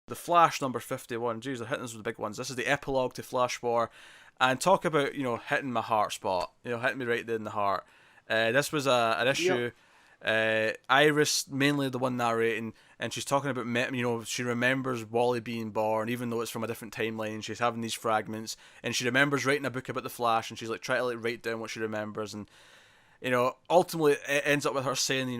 The Flash number 51. Jeez, they're hitting us with the big ones. This is the epilogue to Flash War, and talk about hitting my heart spot. Hitting me right there in the heart. This was an issue. Yep. Iris mainly the one narrating, and she's talking about she remembers Wally being born, even though it's from a different timeline. She's having these fragments, and she remembers writing a book about the Flash, and she's like trying to like write down what she remembers, and ultimately it ends up with her saying, in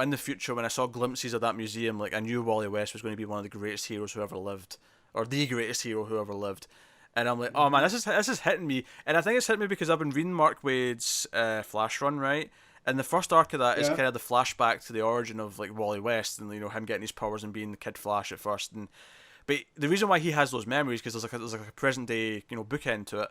the future when I saw glimpses of that museum, like I knew Wally West was going to be one of the greatest heroes who ever lived, or the greatest hero who ever lived. And I'm like, oh man, this is hitting me, and I think it's hitting me because I've been reading Mark Waid's Flash run, right? And the first arc of that is Yeah. kind of the flashback to the origin of like Wally West, and him getting his powers and being the Kid Flash at first. And but the reason why he has those memories, because there's like a present day bookend to it,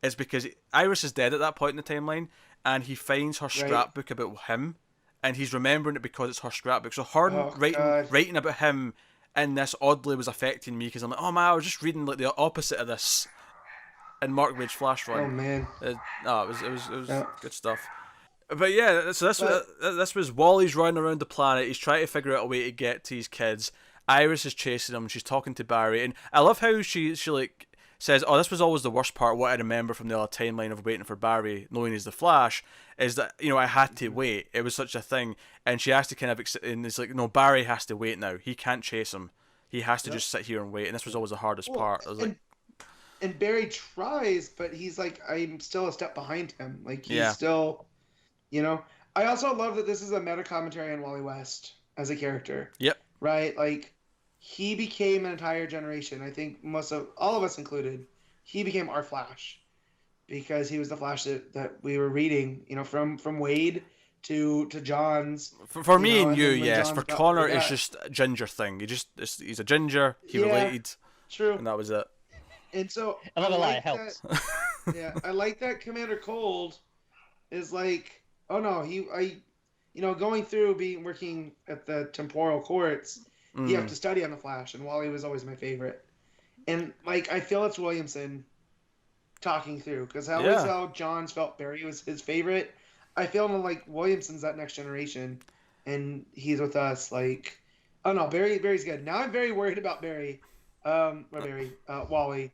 is because Iris is dead at that point in the timeline, and he finds her Right. scrapbook about him, and he's remembering it because it's her scrapbook. So her Oh writing God. writing about him in this oddly was affecting me, because I'm like, oh man, I was just reading like the opposite of this in Mark Waid's Flash Oh run. man. No, it was Yeah. good stuff. But yeah, so But this was Wally's running around the planet. He's trying to figure out a way to get to his kids. Iris is chasing him. She's talking to Barry, and I love how she like says, "Oh, this was always the worst part. What I remember from the other timeline of waiting for Barry, knowing he's the Flash, is that I had to wait. It was such a thing." And she has to kind of, and it's like, no, Barry has to wait now. He can't chase him. He has to Yep. just sit here and wait. And this was always the hardest well, part. I was like, and Barry tries, but he's like, I'm still a step behind him. Like he's yeah, still, you know. I also love that this is a meta commentary on Wally West as a character, yep, right? Like he became an entire generation. I think most of all of us included, he became our Flash because he was the Flash that we were reading. From Wade to Johns. for me and And you, then when yes. Johns For got Connor, yeah, it's just a ginger thing. He's a ginger. He yeah, related, true. and that was it. And so I'm I not gonna lie, it like that. helps. Yeah, I like that Commander Cold is like, oh no, going through being working at the temporal courts, you have Mm. to study on the Flash, and Wally was always my favorite. And like, I feel it's Williamson talking through because always Yeah. how Johns felt Barry was his favorite. I feel like Williamson's that next generation, and he's with us. Like, oh no, Barry's good. Now I'm very worried about Barry, or Barry, Wally,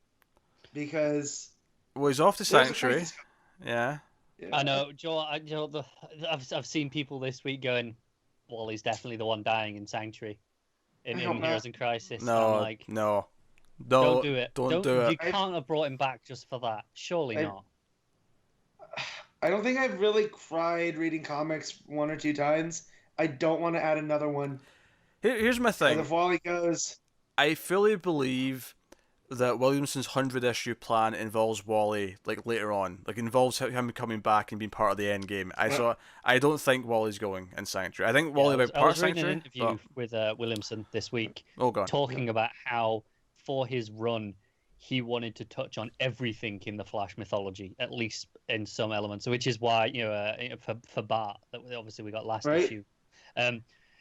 because Well, he's off to there's a Sanctuary. crisis. Yeah. Yeah. I know, Joe. I've seen people this week going, Wally's definitely the one dying in Sanctuary, in, I in hope not. Heroes in Crisis. And I'm No, like, no, don't do it. don't do You it. can't have brought him back just for that. Surely I, not. I don't think I've really cried reading comics one or two times. I don't want to add another one. Here's my Because thing. if Wally goes, I fully believe that Williamson's 100 issue plan involves Wally, like later on, like involves him coming back and being part of the end game. I don't think Wally's going in Sanctuary. I think Wally will be I part was of reading an Sanctuary. interview with Williamson this week, Oh god. talking about how for his run he wanted to touch on everything in the Flash mythology, at least in some elements. Which is why for Bart that obviously we got last Right. issue.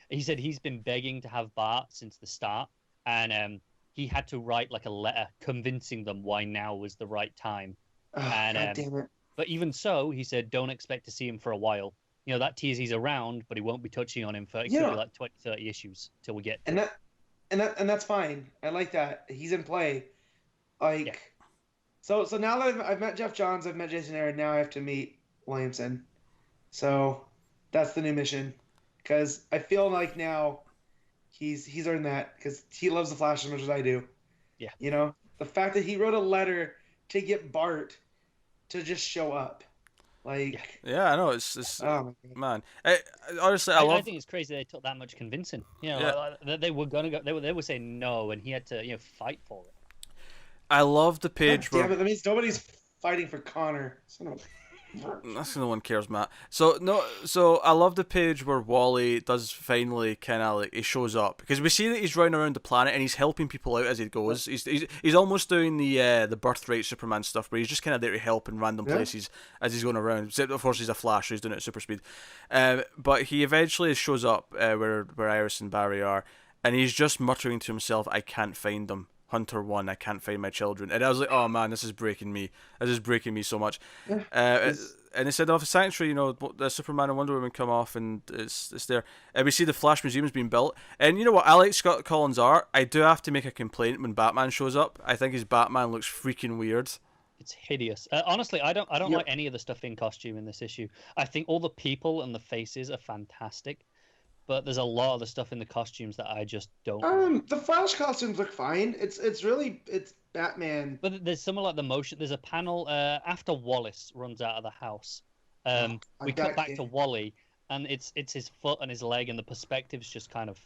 He said he's been begging to have Bart since the start, and he had to write like a letter convincing them why now was the right time. oh, And God damn it. But even so, he said don't expect to see him for a while. That tease he's around, but he won't be touching on him for it could Yeah. be like 20, 30 issues till we get. And that's fine. I like that. He's in play. Like, Yeah. so now that I've met Jeff Johns, I've met Jason Aaron, now I have to meet Williamson. So that's the new mission. Because I feel like now he's earned that because he loves the Flash as much as I do. Yeah. The fact that he wrote a letter to get Bart to just show up, like, Yeah, I know. It's oh my God. man. Honestly, I I love. think it's crazy they took that much convincing. Yeah. They were gonna go. They were saying no, and he had to fight for it. I love the page God where damn it, that means nobody's fighting for Connor. Son of a- that's no one cares, Matt. So I love the page where Wally does finally kind of like he shows up because we see that he's running around the planet and he's helping people out as he goes. He's almost doing the birthright Superman stuff where he's just kind of there to help in random Yeah. places as he's going around. Except of course he's a Flash, so he's doing it at super speed. But he eventually shows up where Iris and Barry are, and he's just muttering to himself, "I can't find them. Hunter 1, I can't find my children." And I was like, oh man, this is breaking me. This is breaking me so much. Yeah. Uh, and they said, "Oh, the Sanctuary, the Superman and Wonder Woman come off, and it's there." And we see the Flash Museum's being built. And you know what? I like Scott Collins' art. I do have to make a complaint when Batman shows up. I think his Batman looks freaking weird. It's hideous. Honestly, I don't Yep. like any of the stuff in costume in this issue. I think all the people and the faces are fantastic, but there's a lot of the stuff in the costumes that I just don't like. The Flash costumes look fine. It's Batman. But there's some like the motion. There's a panel after Wallace runs out of the house. We cut back to Wally, and it's his foot and his leg, and the perspective's just kind of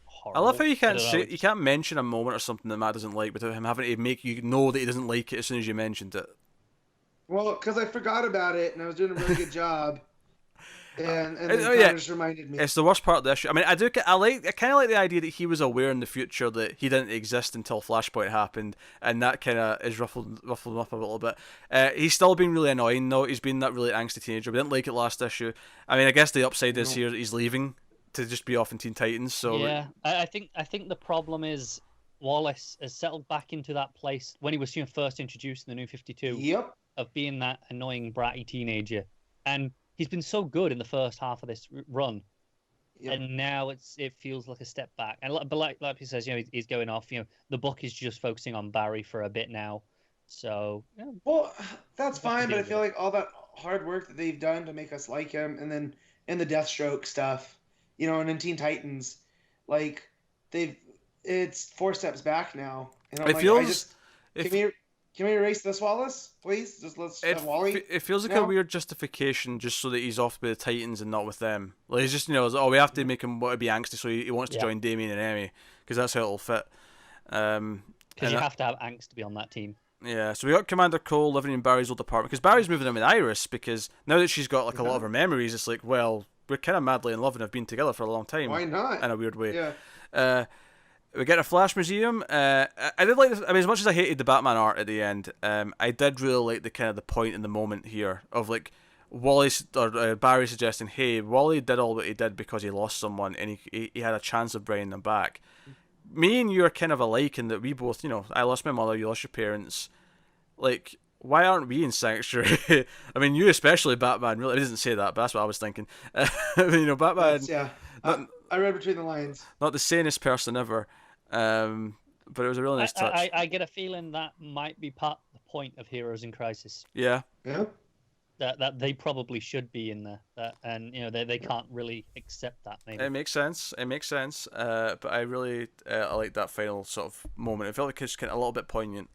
horrible. I love how you can't I don't know, you can't mention a moment or something that Matt doesn't like without him having to make you know that he doesn't like it as soon as you mentioned it. Well, because I forgot about it, and I was doing a really good job. And then Oh, yeah. just reminded me. It's the worst part of the issue. I mean, I kind of like the idea that he was aware in the future that he didn't exist until Flashpoint happened, and that kind of is ruffled him up a little bit. He's still being really annoying though. He's been that really angsty teenager. We didn't like it last issue. I mean, I guess the upside is here he's leaving to just be off in Teen Titans. So yeah, I think the problem is Wallace has settled back into that place when he was first introduced in the New 52 Yep. of being that annoying bratty teenager, and he's been so good in the first half of this run, Yep. and now it feels like a step back. And but like he says, he's going off. The book is just focusing on Barry for a bit now, so yeah. Well, that's We'll have fine, to but I deal feel with like all that hard work that they've done to make us like him, and then in the Deathstroke stuff, and in Teen Titans, like it's 4 steps back now. And I'm it like, feels. Can we erase this, Wallace, please? Just let's have Wally. It feels like now. a weird justification just so that he's off with the Titans and not with them. Like he's just we have to make him want to be angsty, so he wants to join Damien and Emmy because that's how it'll fit. Because you have to have angst to be on that team. Yeah, so we got Commander Cole living in Barry's old apartment because Barry's moving in with Iris because now that she's got like a lot of her memories, it's like, well, we're kind of madly in love and have been together for a long time. Why not? In a weird way. Yeah. We get a Flash Museum. I did like this. I mean, as much as I hated the Batman art at the end, I did really like the point in the moment here of like Barry suggesting, "Hey, Wally did all what he did because he lost someone, and he had a chance of bringing them back." Me and you are kind of alike in that we both, I lost my mother, you lost your parents. Like, why aren't we in Sanctuary? I mean, you especially, Batman. Really, it doesn't say that, but that's what I was thinking. Batman. Yeah. I read between the lines. Not the sanest person ever. But it was a really nice touch. I get a feeling that might be part of the point of Heroes in Crisis. Yeah. Yeah. That they probably should be in there, and they can't really accept that. Maybe It makes sense. But I really I like that final sort of moment. It felt like it's kind of a little bit poignant.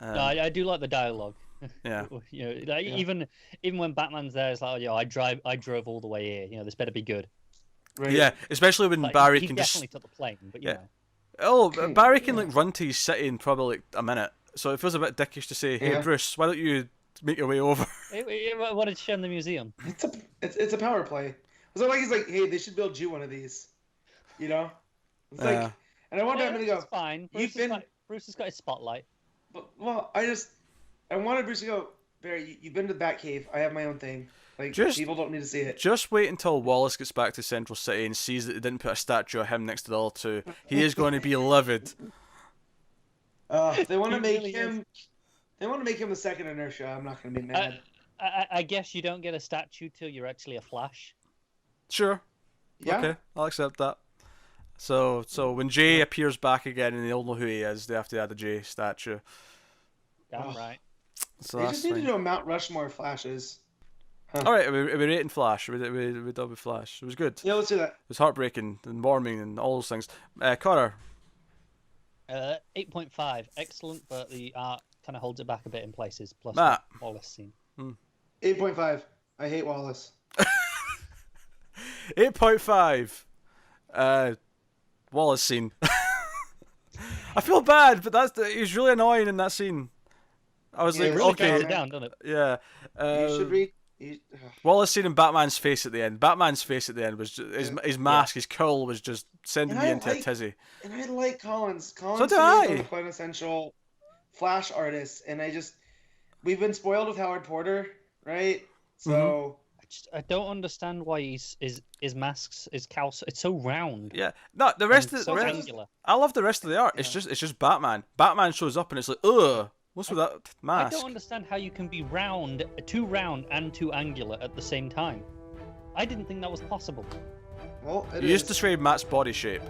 No, I do like the dialogue. Yeah. Even when Batman's there, it's like, I drove all the way here. This better be good. Right. Yeah, especially when Like, Barry he can definitely just took the plane, but Yeah. know. Oh, Barry can like run to his city in probably like a minute. So it feels a bit dickish to say, "Hey, Yeah. Bruce, why don't you make your way over?" I wanted to show him the museum. It's a power play. So like he's like, hey, they should build you one of these. It's like, and I want him to go. It's fine. You've Bruce has got his spotlight. Well, I wanted Bruce to go, Barry, you've been to the Batcave. I have my own thing. Like, people don't need to see it. Just wait until Wallace gets back to Central City and sees that they didn't put a statue of him next to the other two. He is going to be livid. They want to make really him. They want to make him the second Inertia. I'm not going to be mad. I guess you don't get a statue till you're actually a Flash. Sure. Yeah. Okay, I'll accept that. So when Jay appears back again and they all know who he is, they have to add a Jay statue. Damn right. So They that's just need to fine. do a Mount Rushmore of Flashes. All right, we rating Flash. We done with Flash. It was good. Yeah, let's do that. It was heartbreaking and warming and all those things. Connor. 8.5, excellent, but the art kind of holds it back a bit in places. Plus Matt. the Wallace scene. 8.5. I hate Wallace. 8.5. Wallace scene. I feel bad, but he was really annoying in that scene. I was Yeah, like, it really okay, Calms it down, doesn't it? yeah. You should read. Wallace scene and Batman's face at the end. Batman's face at the end was just, his mask, his cowl was just sending And me I into a like- tizzy. And I like Collins. Collins So do to me is one I. of the quintessential Flash artists, and we've been spoiled with Howard Porter, right? So I don't understand why his masks, his cowl, it's so round. Yeah, no, the rest and of so the rest. angular. I love the rest of the art. It's just Batman. Batman shows up and it's like, ugh, What's with that I mask? don't understand how you can be too round and too angular at the same time. I didn't think that was possible. Well, it You just is. described Matt's body shape.